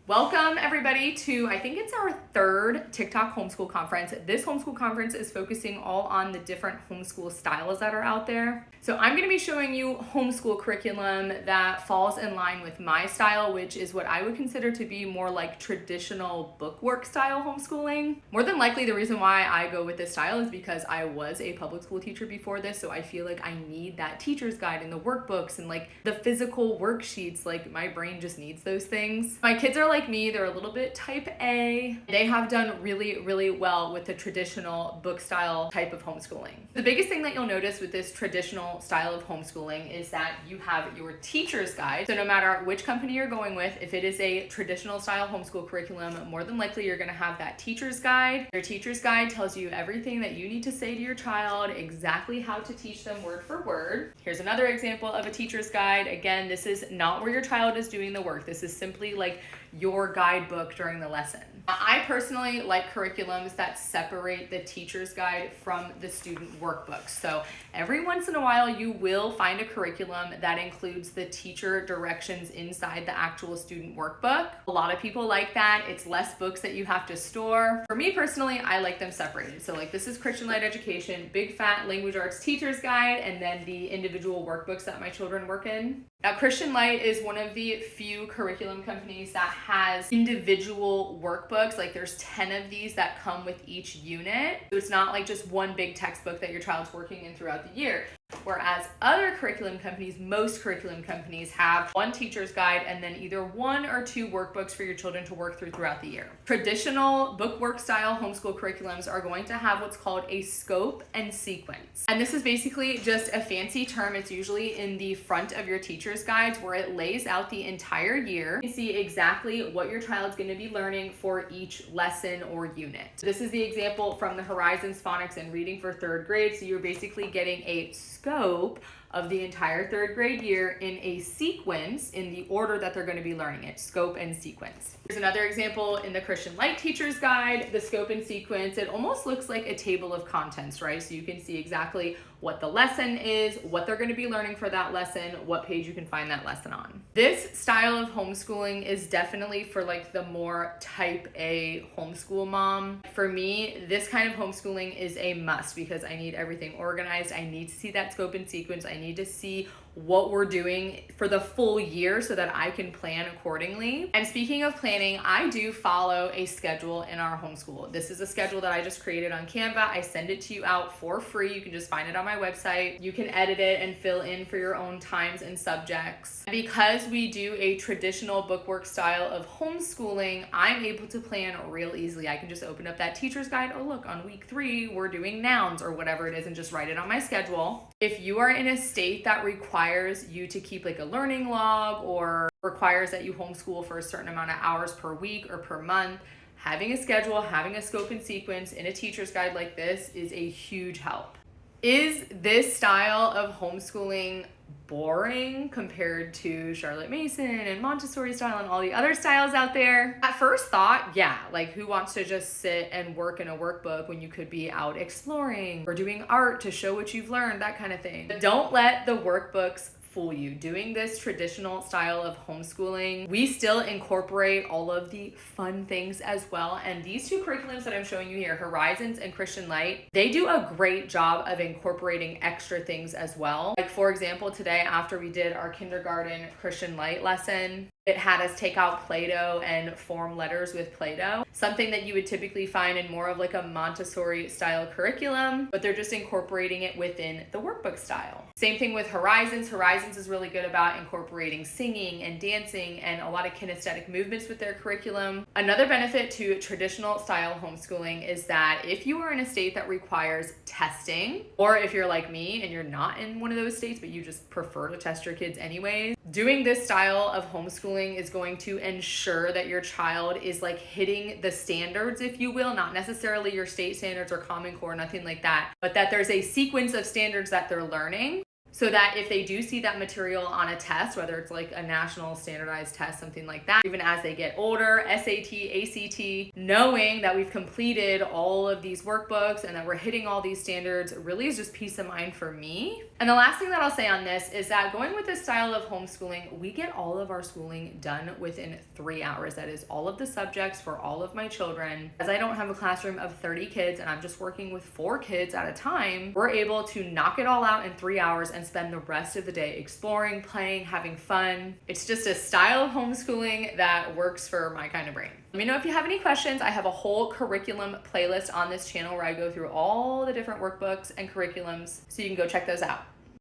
Welcome everybody to, I think it's our third TikTok homeschool conference. This homeschool conference is focusing all on the different homeschool styles that are out there. So I'm going to be showing you homeschool curriculum that falls in line with my style, which is what I would consider to be more like traditional bookwork style homeschooling. More than likely the reason why I go with this style is because I was a public school teacher before this, so I feel like I need that teacher's guide and the workbooks and like the physical worksheets. Like my brain just needs those things. My kids are like me, they're a little bit type A. They have done really well with the traditional book style type of homeschooling. The biggest thing that you'll notice with this traditional style of homeschooling is that you have your teacher's guide. So no matter which company you're going with, if it is a traditional style homeschool curriculum, more than likely you're gonna have that teacher's guide. Your teacher's guide tells you everything that you need to say to your child, exactly how to teach them word for word. Here's another example of a teacher's guide. Again, this is not where your child is doing the work. This is simply like your guidebook during the lesson. I personally like curriculums that separate the teacher's guide from the student workbooks. So every once in a while you will find a curriculum that includes the teacher directions inside the actual student workbook. A lot of people like that. It's less books that you have to store. For me personally, I like them separated. So like this is Christian Light Education, big fat language arts teacher's guide, and then the individual workbooks that my children work in. Now, Christian Light is one of the few curriculum companies that has individual workbooks. Like there's 10 of these that come with each unit. So it's not like just one big textbook that your child's working in throughout the year. Whereas other curriculum companies, most curriculum companies have one teacher's guide and then either one or two workbooks for your children to work through throughout the year. Traditional bookwork style homeschool curriculums are going to have what's called a scope and sequence. And this is basically just a fancy term. It's usually in the front of your teacher's guides where it lays out the entire year. You see exactly what your child's going to be learning for each lesson or unit. This is the example from the Horizons Phonics and Reading for third grade. So you're basically getting a scope of the entire third grade year in a sequence in the order that they're going to be learning it, scope and sequence. Here's another example in the Christian Light Teacher's Guide, the scope and sequence. It almost looks like a table of contents, right? So you can see exactly what the lesson is, what they're going to be learning for that lesson, what page you can find that lesson on. This style of homeschooling is definitely for like the more type A homeschool mom. For me, this kind of homeschooling is a must because I need everything organized. I need to see that scope and sequence. I need to see what we're doing for the full year so that I can plan accordingly. And speaking of planning, I do follow a schedule in our homeschool. This is a schedule that I just created on Canva. I send it to you out for free. You can just find it on my website. You can edit it and fill in for your own times and subjects. Because we do a traditional bookwork style of homeschooling, I'm able to plan real easily. I can just open up that teacher's guide. Oh, look, on week 3, we're doing nouns or whatever it is and just write it on my schedule. If you are in a state that requires you to keep like a learning log or requires that you homeschool for a certain amount of hours per week or per month, having a schedule, having a scope and sequence in a teacher's guide like this is a huge help. Is this style of homeschooling boring compared to Charlotte Mason and Montessori style and all the other styles out there? At first thought, yeah, like who wants to just sit and work in a workbook when you could be out exploring or doing art to show what you've learned, that kind of thing. But don't let the workbooks fool you. Doing this traditional style of homeschooling, we still incorporate all of the fun things as well. And these two curriculums that I'm showing you here, Horizons and Christian Light, they do a great job of incorporating extra things as well. Like for example, today after we did our kindergarten Christian Light lesson, it had us take out Play-Doh and form letters with Play-Doh, something that you would typically find in more of like a Montessori style curriculum, but they're just incorporating it within the workbook style. Same thing with Horizons. Horizons is really good about incorporating singing and dancing and a lot of kinesthetic movements with their curriculum. Another benefit to traditional style homeschooling is that if you are in a state that requires testing, or if you're like me and you're not in one of those states, but you just prefer to test your kids anyways, doing this style of homeschooling is going to ensure that your child is like hitting the standards, if you will, not necessarily your state standards or Common Core, nothing like that, but that there's a sequence of standards that they're learning so that if they do see that material on a test, whether it's like a national standardized test, something like that, even as they get older, SAT, ACT, knowing that we've completed all of these workbooks and that we're hitting all these standards really is just peace of mind for me. And the last thing that I'll say on this is that going with this style of homeschooling, we get all of our schooling done within 3 hours. That is all of the subjects for all of my children. As I don't have a classroom of 30 kids and I'm just working with 4 kids at a time, we're able to knock it all out in 3 hours and spend the rest of the day exploring, playing, having fun. It's just a style of homeschooling that works for my kind of brain. Let me know if you have any questions. I have a whole curriculum playlist on this channel where I go through all the different workbooks and curriculums, so you can go check those out.